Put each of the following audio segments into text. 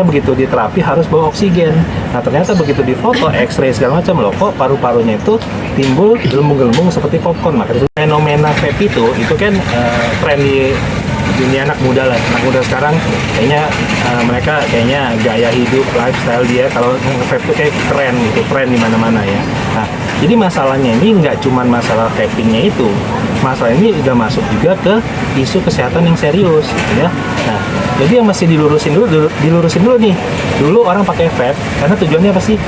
begitu diterapi harus bawa oksigen. Nah ternyata begitu difoto X-ray segala macam loh, kok paru-parunya itu timbul gelembung-gelembung seperti popcorn. Makanya fenomena vape itu kan tren di dunia anak muda lah. Anak muda sekarang kayaknya mereka kayaknya gaya hidup, lifestyle dia kalau vape itu kayak keren gitu, tren di mana-mana ya. Nah jadi masalahnya ini nggak cuma masalah vapingnya itu, masalah ini udah masuk juga ke isu kesehatan yang serius gitu ya. Nah jadi yang mesti dilurusin dulu nih. Dulu orang pakai vape karena tujuannya apa sih?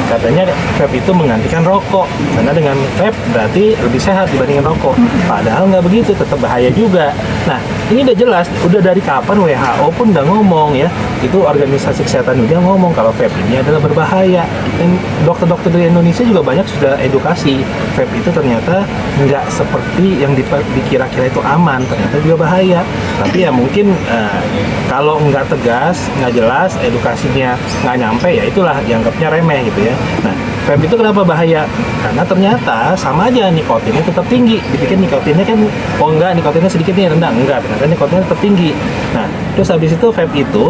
Katanya vape itu menggantikan rokok, karena dengan vape berarti lebih sehat dibandingkan rokok. Padahal nggak begitu, tetap bahaya juga. Nah ini udah jelas, udah dari kapan WHO pun udah ngomong ya, itu organisasi kesehatan dunia ngomong kalau vape ini adalah berbahaya. Dan dokter-dokter di Indonesia juga banyak sudah edukasi, vape itu ternyata nggak seperti yang dikira-kira itu aman, ternyata juga bahaya. Tapi ya mungkin kalau nggak tegas, nggak jelas, edukasinya nggak nyampe, ya itulah dianggapnya remeh gitu ya. Nah, vape itu kenapa bahaya? Karena ternyata sama aja nikotinnya tetap tinggi. Dipikir nikotinnya kan, oh enggak, nikotinnya sedikit nih, rendah. Enggak, ternyata nikotinnya tetap tinggi. Nah, terus habis itu vape itu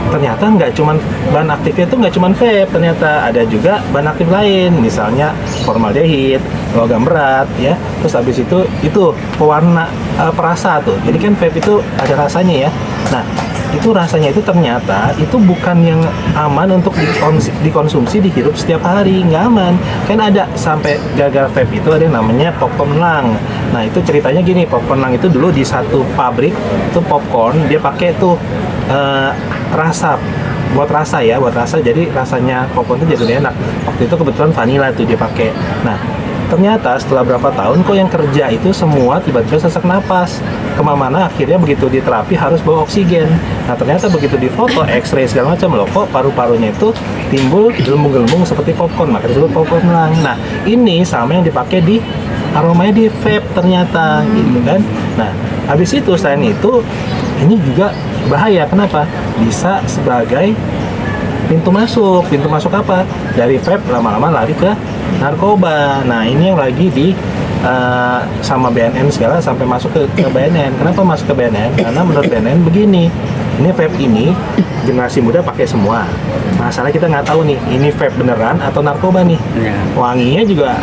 ternyata nggak cuman bahan aktifnya itu nggak cuman vape, ternyata ada juga bahan aktif lain, misalnya formaldehid, logam berat ya. Terus habis itu pewarna perasa tuh. Jadi kan vape itu ada rasanya ya. Nah, itu rasanya itu ternyata itu bukan yang aman untuk dikonsumsi, dihirup setiap hari, nggak aman. Kan ada sampai gagal vape itu ada yang namanya popcorn lung. Nah itu ceritanya gini, popcorn lung itu dulu di satu pabrik itu popcorn dia pakai tuh rasa buat rasa, jadi rasanya popcorn itu jadi enak. Waktu itu kebetulan vanilla tuh dia pakai. Nah ternyata setelah berapa tahun kok yang kerja itu semua tiba-tiba sesak napas, kemana-mana akhirnya begitu diterapi harus bawa oksigen. Nah ternyata begitu difoto X-ray segala macam loh, kok paru-parunya itu timbul gelembung-gelembung seperti popcorn, makanya disebut popcorn lung. Nah ini sama yang dipakai di aromanya di vape ternyata gitu kan. Nah habis itu selain itu ini juga bahaya. Kenapa? Bisa sebagai pintu masuk apa? Dari vape lama-lama lari ke narkoba. Nah ini yang lagi di sama BNN segala sampai masuk ke BNN. Kenapa masuk ke BNN? Karena menurut BNN begini, ini vape ini generasi muda pakai semua. Masalah kita nggak tahu nih, ini vape beneran atau narkoba nih. Wanginya juga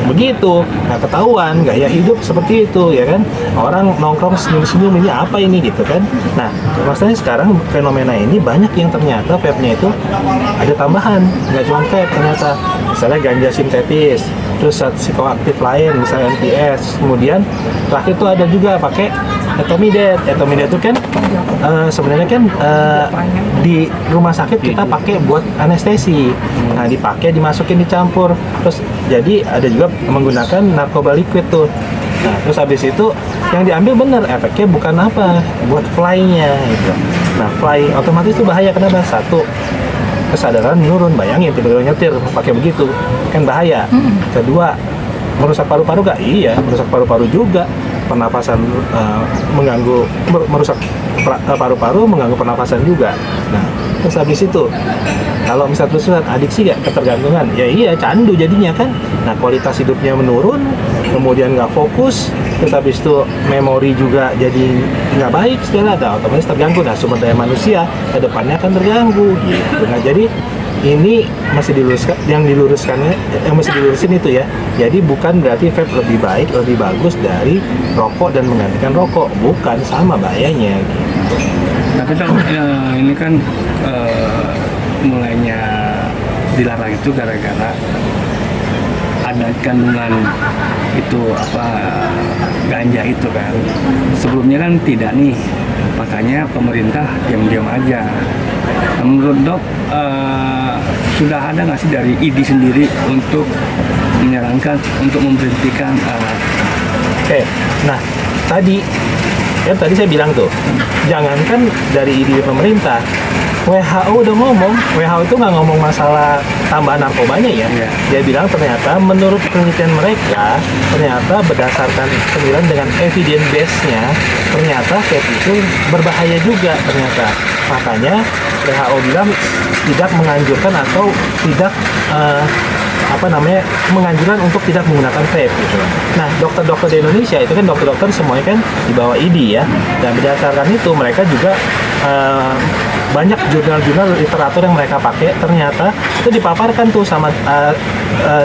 begitu, nggak ketahuan, gaya hidup seperti itu ya kan. Orang nongkrong senyum-senyum, ini apa ini gitu kan. Nah maksudnya sekarang fenomena ini banyak yang ternyata vape-nya itu ada tambahan, nggak cuma vape ternyata. Misalnya ganja sintetis, terus psikoaktif lain, misalnya NPS. Kemudian terakhir itu ada juga pakai etomidate. Etomidate itu kan sebenarnya kan di rumah sakit kita pakai buat anestesi. Nah dipakai, dimasukin, dicampur. Terus jadi ada juga menggunakan narkoba liquid tuh. Nah terus habis itu yang diambil bener efeknya bukan apa, buat fly-nya gitu. Nah fly otomatis itu bahaya. Kenapa? Satu, kesadaran menurun, bayangin tiba-tiba nyetir pakai begitu kan bahaya. Kedua, merusak paru-paru gak? Iya, merusak paru-paru juga. Pernapasan mengganggu, merusak paru-paru, mengganggu pernapasan juga. Nah terus habis itu kalau misalnya terusan adiksi gak? Ketergantungan, ya iya candu jadinya kan. Nah kualitas hidupnya menurun, kemudian nggak fokus, terus habis itu memori juga jadi nggak baik segala, ada otomatis terganggu. Nah sumber daya manusia ke depannya akan terganggu gitu. Nah jadi ini masih diluruskan, yang mesti dilurusin itu ya. Jadi bukan berarti vape lebih baik, lebih bagus dari rokok dan menggantikan rokok, bukan, sama bahayanya gitu. Tapi kan ini kan mulainya dilarang itu gara-gara ada kandungan itu ganja itu kan. Sebelumnya kan tidak nih, makanya pemerintah diam-diam aja. Nah, menurut dok sudah ada nggak sih dari ID sendiri untuk menyarankan untuk memberhentikan? Oke, nah tadi saya bilang tuh, jangankan dari ID pemerintah, WHO udah ngomong. WHO itu nggak ngomong masalah tambahan narkobanya ya. Dia bilang ternyata menurut penelitian mereka, ternyata berdasarkan penilaian dengan evidence base-nya, ternyata vape itu berbahaya juga ternyata. Makanya WHO bilang tidak menganjurkan atau tidak menganjurkan untuk tidak menggunakan vape gitu. Nah, dokter-dokter di Indonesia itu kan dokter-dokter semuanya kan di bawah ID ya, dan berdasarkan itu mereka juga banyak jurnal-jurnal literatur yang mereka pakai ternyata itu dipaparkan tuh sama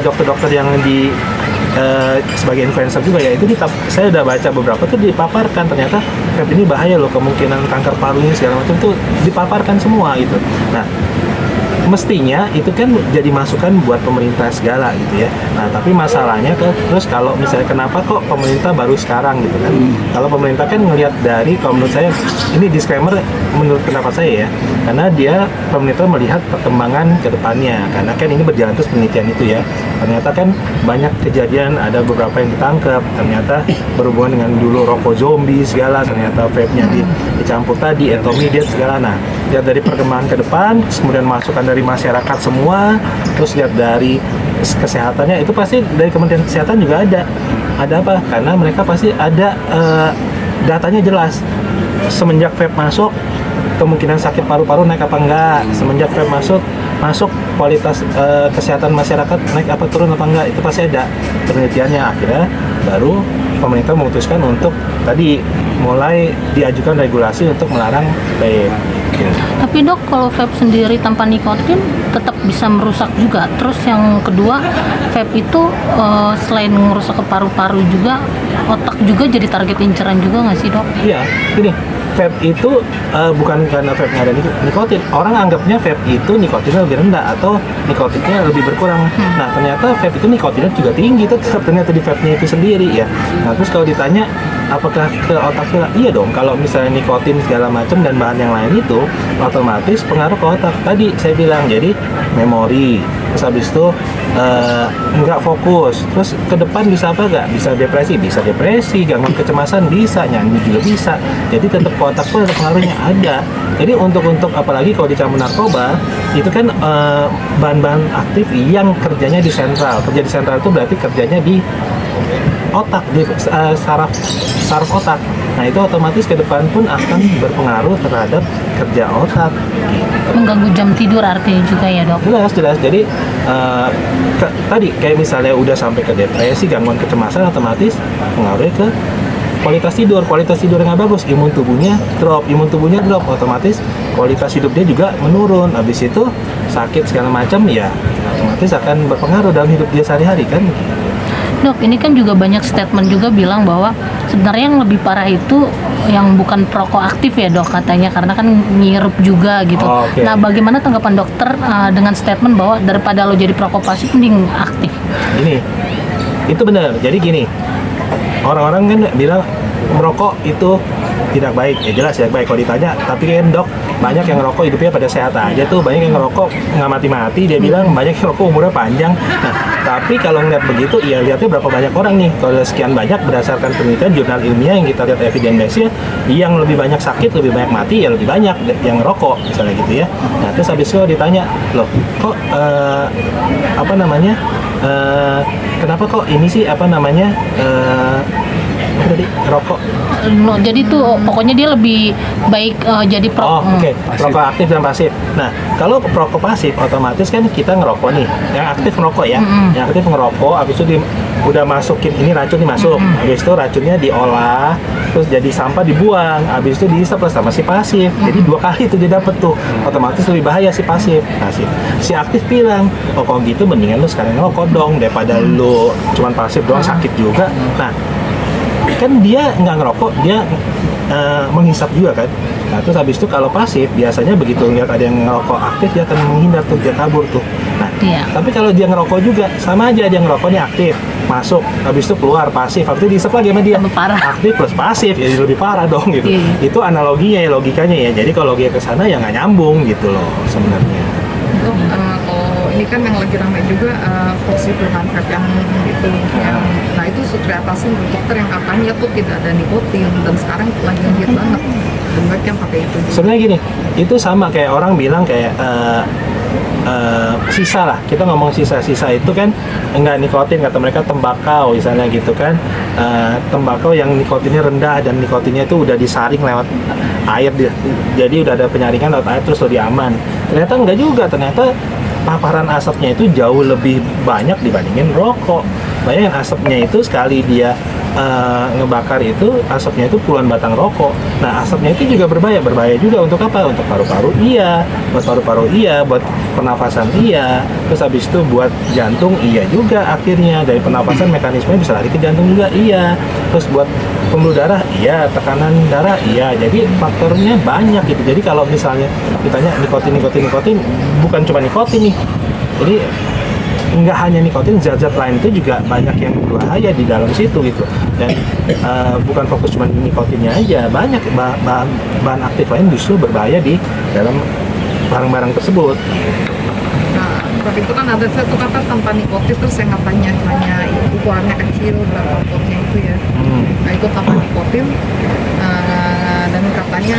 dokter-dokter yang di sebagai influencer juga ya, itu saya udah baca beberapa tuh dipaparkan ternyata vape ini bahaya loh, kemungkinan kanker parunya segala macam tuh dipaparkan semua gitu. Nah, mestinya itu kan jadi masukan buat pemerintah segala gitu ya. Nah, tapi masalahnya terus kalau misalnya kenapa kok pemerintah baru sekarang gitu kan? Kalau pemerintah kan ngelihat dari, kalau menurut saya ini disclaimer menurut pendapat saya ya, karena pemerintah melihat perkembangan ke depannya, karena kan ini berjalan terus penelitian itu ya. Ternyata kan banyak kejadian, ada beberapa yang ditangkap, ternyata berhubungan dengan dulu rokok zombie segala, ternyata vape-nya dicampur tadi, intermediate segala. Nah, lihat dari perkembangan ke depan, kemudian masukan dari masyarakat semua, terus lihat dari kesehatannya, itu pasti dari Kementerian Kesehatan juga ada apa? Karena mereka pasti ada datanya jelas. Semenjak vape masuk, kemungkinan sakit paru-paru naik apa enggak? Semenjak vape masuk kualitas kesehatan masyarakat naik apa turun apa enggak? Itu pasti ada penelitiannya. Akhirnya baru pemerintah memutuskan untuk tadi mulai diajukan regulasi untuk melarang vape. Tapi dok, kalau vape sendiri tanpa nikotin tetap bisa merusak juga. Terus yang kedua, vape itu selain merusak ke paru-paru juga, otak juga jadi target inceran juga nggak sih dok? Iya, gini, vape itu bukan karena vape ada nikotin. Orang anggapnya vape itu nikotinnya lebih rendah atau nikotinnya lebih berkurang. Nah, ternyata vape itu nikotinnya juga tinggi, tetap ternyata di vape-nya itu sendiri ya. Nah, terus kalau ditanya apakah ke otak kita? Iya dong, kalau misalnya nikotin segala macam dan bahan yang lain itu otomatis pengaruh ke otak. Tadi saya bilang, jadi memori, terus habis itu nggak fokus, terus ke depan bisa apa nggak? Bisa depresi, gangguan kecemasan bisa, nyanyi juga bisa. Jadi tetap ke otak pun ada pengaruhnya ada. Jadi untuk apalagi kalau dicampur narkoba, itu kan bahan-bahan aktif yang kerjanya di sentral. Kerja di sentral itu berarti kerjanya di otak, di saraf otak. Nah, itu otomatis ke depan pun akan berpengaruh terhadap kerja otak. Mengganggu jam tidur artinya juga ya dok? Jelas. Jadi tadi kayak misalnya udah sampai ke depresi, gangguan kecemasan, otomatis pengaruhnya ke kualitas tidur yang nggak bagus, imun tubuhnya drop, otomatis kualitas hidup dia juga menurun. Habis itu sakit segala macam ya, otomatis akan berpengaruh dalam hidup dia sehari-hari kan. Dok, ini kan juga banyak statement juga bilang bahwa sebenarnya yang lebih parah itu yang bukan perokok aktif ya dok katanya, karena kan ngirup juga gitu. Oh, okay. Nah, bagaimana tanggapan dokter dengan statement bahwa daripada lo jadi perokok pasif mending aktif? Gini, itu benar. Jadi gini, orang-orang kan bilang merokok itu tidak baik. Ya jelas ya baik kalau ditanya, tapi kan dok, banyak yang ngerokok hidupnya pada sehat aja tuh, banyak yang ngerokok nggak mati-mati, dia bilang banyak yang ngerokok umurnya panjang. Nah, tapi kalau ngeliat begitu, ya lihatnya berapa banyak orang nih. Kalau sekian banyak berdasarkan penelitian jurnal ilmiah yang kita lihat evidence base-nya, yang lebih banyak sakit, lebih banyak mati, ya lebih banyak yang ngerokok misalnya gitu ya. Nah, terus habis itu ditanya, loh kok kenapa kok ini sih tadi rokok? No, jadi tuh pokoknya dia lebih baik jadi Oke. Rokok aktif dan pasif. Nah, kalau rokok pasif otomatis kan kita ngerokok nih. Yang aktif ngerokok ya. Yang aktif ngerokok, habis itu udah masukin ini racun masuk. Habis itu racunnya diolah, terus jadi sampah dibuang. Habis itu dihisap sama si pasif. Jadi 2 kali itu dia dapet tuh. Otomatis lebih bahaya si pasif. Si aktif bilang, "Oh, kalau gitu mendingan lu sekarang ngerokok dong daripada lu cuman pasif doang sakit juga." Nah, kan dia nggak ngerokok, dia menghisap juga kan. Nah, terus habis itu kalau pasif biasanya begitu lihat ada yang ngerokok aktif, dia akan menghindar tuh, dia kabur tuh. Nah, tapi kalau dia ngerokok juga sama aja, dia ngerokoknya aktif masuk, habis itu keluar pasif, habis itu dihisap lagi sama dia. Aktif plus pasif ya lebih parah dong gitu. Itu analoginya ya, logikanya ya. Jadi kalau logika ke sana ya nggak nyambung gitu loh sebenarnya. Dok, kalau ini kan yang lagi ramai juga fosifilhan vape yang itu. Nah, itu seperti apa sih menurut dokter yang katanya tuh tidak ada nikotin dan sekarang lagi hit banget. Banyak yang pakai itu. Sebenarnya gini, itu sama kayak orang bilang kayak sisa lah, kita ngomong sisa itu kan enggak nikotin, kata mereka tembakau misalnya gitu kan. Tembakau yang nikotinnya rendah dan nikotinnya itu udah disaring lewat air, jadi udah ada penyaringan lewat air terus lebih aman. Ternyata enggak juga, ternyata paparan asapnya itu jauh lebih banyak dibandingin rokok. Bayangin asapnya itu sekali dia ngebakar itu, asapnya itu puluhan batang rokok. Nah, asapnya itu juga berbahaya juga untuk apa? Untuk paru-paru iya, buat paru-paru iya, buat pernafasan iya, terus habis itu buat jantung iya juga akhirnya, dari pernafasan mekanismenya bisa lari ke jantung juga iya, terus buat pembuluh darah iya, tekanan darah iya, jadi faktornya banyak gitu. Jadi kalau misalnya ditanya nikotin, bukan cuma nikotin nih, jadi nggak hanya nikotin, zat-zat lain itu juga banyak yang berbahaya di dalam situ gitu. Dan bukan fokus cuma nikotinnya aja, banyak bahan aktif lain justru berbahaya di dalam barang-barang tersebut. Nah, tapi itu kan ada satu kata tanpa nikotin, terus yang katanya hanya ukurannya kecil, berapa potnya itu ya. Nah, itu tanpa nikotin, dan katanya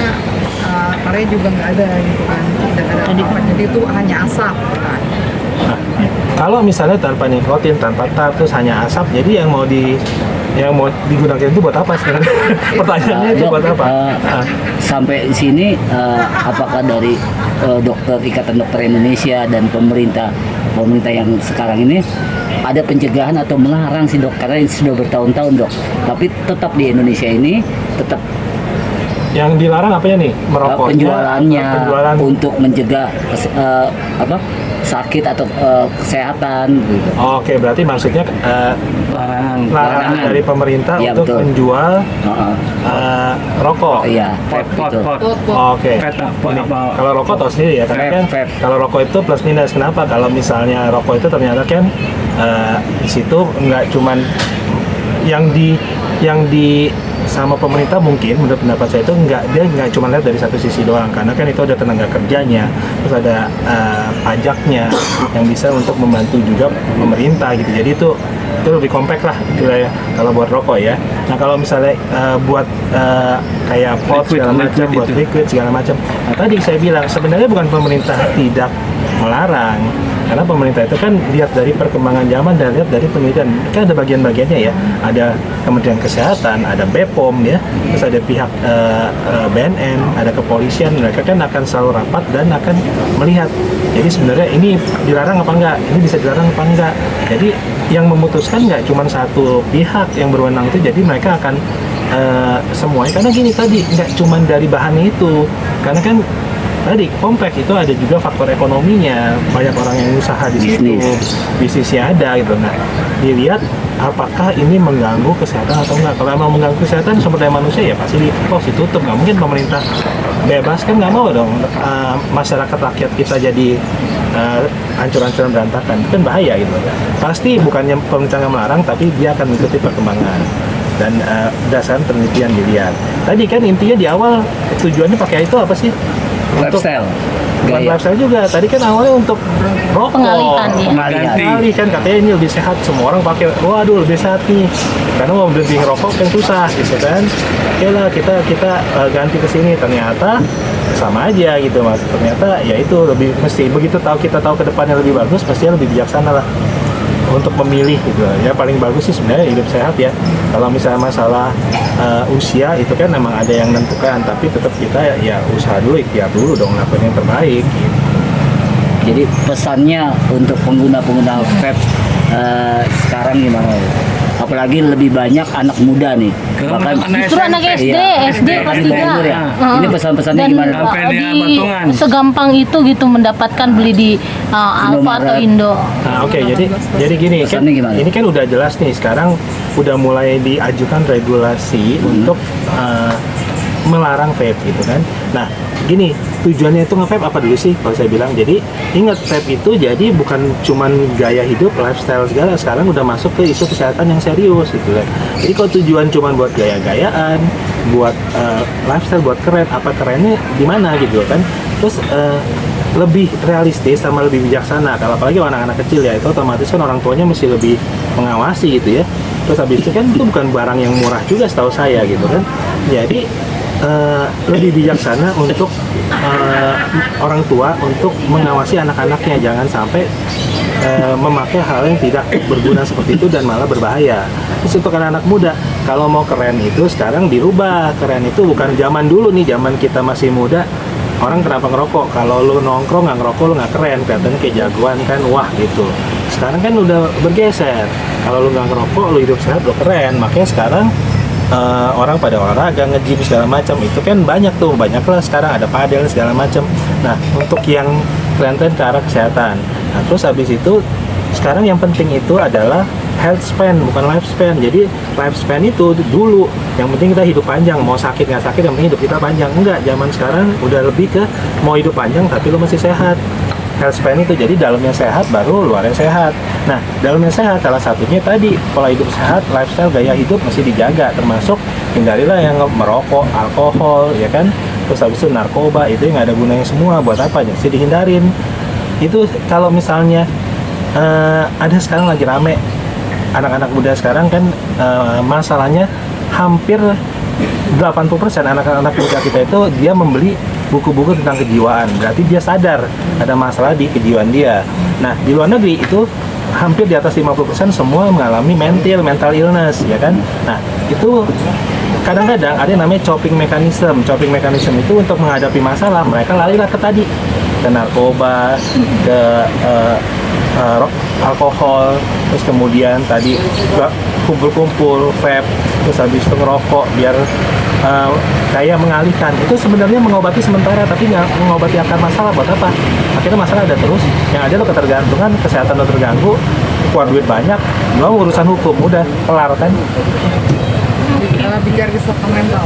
karya juga nggak ada gitu kan, tidak ada apa-apa, jadi itu hanya asap kan. Nah, kalau misalnya tanpa nikotin, tanpa tar, terus hanya asap, jadi yang mau digunakan itu buat apa sebenarnya? Pertanyaannya itu Dok, buat apa? sampai di sini apakah dari dokter Ikatan Dokter Indonesia dan pemerintah yang sekarang ini ada pencegahan atau melarang sih dok? Karena ini sudah bertahun-tahun dok, tapi tetap di Indonesia ini tetap Yang dilarang apanya nih? Merokoknya? penjualannya untuk mencegah sakit atau kesehatan gitu. Oke, berarti maksudnya larangan larangan. dari pemerintah Ya, untuk betul. menjual rokok. Iya, vape gitu. Oke. Ini, kalau rokok tahu sendiri ya, karena kan Vape. kalau rokok itu plus minus. Kenapa? Kalau misalnya rokok itu ternyata kan di situ nggak cuman yang di sama pemerintah, mungkin menurut pendapat saya itu dia nggak cuma lihat dari satu sisi doang, karena kan itu ada tenaga kerjanya, terus ada pajaknya yang bisa untuk membantu juga pemerintah gitu. Jadi itu lebih kompleks lah gitu ya kalau buat rokok ya. Nah, kalau misalnya buat kayak pot segala macam, buat liquid segala macam. Nah, tadi saya bilang sebenarnya bukan pemerintah tidak melarang, karena pemerintah itu kan lihat dari perkembangan zaman dan lihat dari penelitian. Kan ada bagian-bagiannya ya, ada Kementerian Kesehatan, ada BPOM ya, terus ada pihak BNN, ada kepolisian. Mereka kan akan selalu rapat dan akan melihat. Jadi sebenarnya ini dilarang apa enggak, ini bisa dilarang apa enggak. Jadi yang memutuskan nggak cuma satu pihak yang berwenang itu, jadi mereka akan semuanya. Karena gini tadi, nggak cuma dari bahannya itu, karena kan tadi kompleks itu ada juga faktor ekonominya, banyak orang yang usaha di situ, bisnisnya ada gitu. Nah, dilihat apakah ini mengganggu kesehatan atau enggak. Kalau emang mengganggu kesehatan sumber daya manusia ya pasti ditutup. Nggak mungkin pemerintah bebas, kan nggak mau dong masyarakat rakyat kita jadi hancur-hancuran berantakan. Itu kan bahaya gitu. Pasti bukannya pemerintah nggak melarang, tapi dia akan mengikuti perkembangan dan berdasarkan penelitian dilihat. Tadi kan intinya di awal tujuannya pakai itu apa sih? Lifestyle, Bukan gaya. lifestyle juga. Tadi kan awalnya untuk rokok. Pengalihan, ya. Pengalihan kan katanya ini lebih sehat. Semua orang pakai. Waduh, lebih sehat nih. Karena mau berhenti ngerokok kan susah gitu kan. Oke lah, kita ganti ke sini. Ternyata sama aja gitu mas. Ternyata ya itu lebih mesti begitu kita tahu ke depannya lebih bagus, pastinya lebih bijaksana lah untuk memilih gitu. Ya paling bagus sih sebenarnya hidup sehat ya. Kalau misalnya masalah usia itu kan memang ada yang menentukan, tapi tetap kita ya usaha dulu, ikhtiar dulu dong ngelakuin yang terbaik gitu. Jadi pesannya untuk pengguna-pengguna vape sekarang gimana? Apalagi lebih banyak anak muda nih. Bahkan Justru anak SD, SD kelas 3. ya. Ini pesan-pesannya Dan gimana? Sampai di di Patungan. segampang itu gitu mendapatkan beli di Alfa atau Indomaret. Indo. Nah, oke, jadi gini kan, Pesannya gimana? ini kan udah jelas nih, sekarang udah mulai diajukan regulasi untuk melarang vape gitu kan. Nah, gini, tujuannya itu nge-vape apa dulu sih kalau saya bilang? Jadi ingat, vape itu jadi bukan cuman gaya hidup, lifestyle segala, sekarang udah masuk ke isu kesehatan yang serius gitu kan. Jadi kalau tujuan cuman buat gaya-gayaan, buat lifestyle, buat keren, apa kerennya di mana gitu kan. Terus lebih realistis sama lebih bijaksana. Kalau apalagi anak-anak kecil ya, itu otomatis kan orang tuanya mesti lebih mengawasi gitu ya. Terus habis itu kan itu bukan barang yang murah juga setahu saya gitu kan. Jadi lebih bijaksana untuk orang tua untuk mengawasi anak-anaknya, jangan sampai memakai hal yang tidak berguna seperti itu dan malah berbahaya. Terus untuk anak-anak muda, kalau mau keren itu sekarang dirubah. Keren itu bukan zaman dulu nih, zaman kita masih muda orang kenapa ngerokok? Kalau lu nongkrong nggak ngerokok, lu nggak keren, kelihatannya kayak jagoan kan, wah gitu. Sekarang kan udah bergeser. Kalau lu nggak ngerokok, lu hidup sehat, lu keren. Makanya sekarang orang pada olahraga, nge-gym segala macam, itu kan banyak lah sekarang, ada padel segala macam. Nah, untuk yang tren-tren ke arah kesehatan. Nah, terus habis itu sekarang yang penting itu adalah health span, bukan lifespan. Jadi lifespan itu dulu yang penting kita hidup panjang, mau sakit nggak sakit, yang penting hidup kita panjang. Enggak, zaman sekarang udah lebih ke mau hidup panjang tapi lu masih sehat. Health span itu jadi dalamnya sehat baru luarnya sehat. Nah, dalamnya sehat salah satunya tadi pola hidup sehat, lifestyle, gaya hidup mesti dijaga, termasuk hindarilah yang merokok, alkohol, ya kan. Terus habis itu narkoba, itu yang nggak ada gunanya semua. Buat apa? Mesti dihindarin. Itu kalau misalnya ada sekarang lagi rame anak-anak muda sekarang kan, masalahnya hampir 80% anak-anak muda kita itu dia membeli buku-buku tentang kejiwaan. Berarti dia sadar ada masalah di kejiwaan dia. Nah, di luar negeri itu hampir di atas 50% semua mengalami mental illness, ya kan. Nah, itu kadang-kadang ada yang namanya coping mechanism. Coping mechanism itu untuk menghadapi masalah, mereka larilah ke tadi, ke narkoba, ke alkohol, terus kemudian tadi kumpul-kumpul, vape, terus habis itu ngerokok biar kayak mengalihkan. Itu sebenarnya mengobati sementara, tapi nggak mengobati akar masalah. Buat apa? Akhirnya masalah ada terus. Yang ada lo ketergantungan, kesehatan lo terganggu, keluar duit banyak, lo urusan hukum, udah kelar kan? Bicara di sektor mental,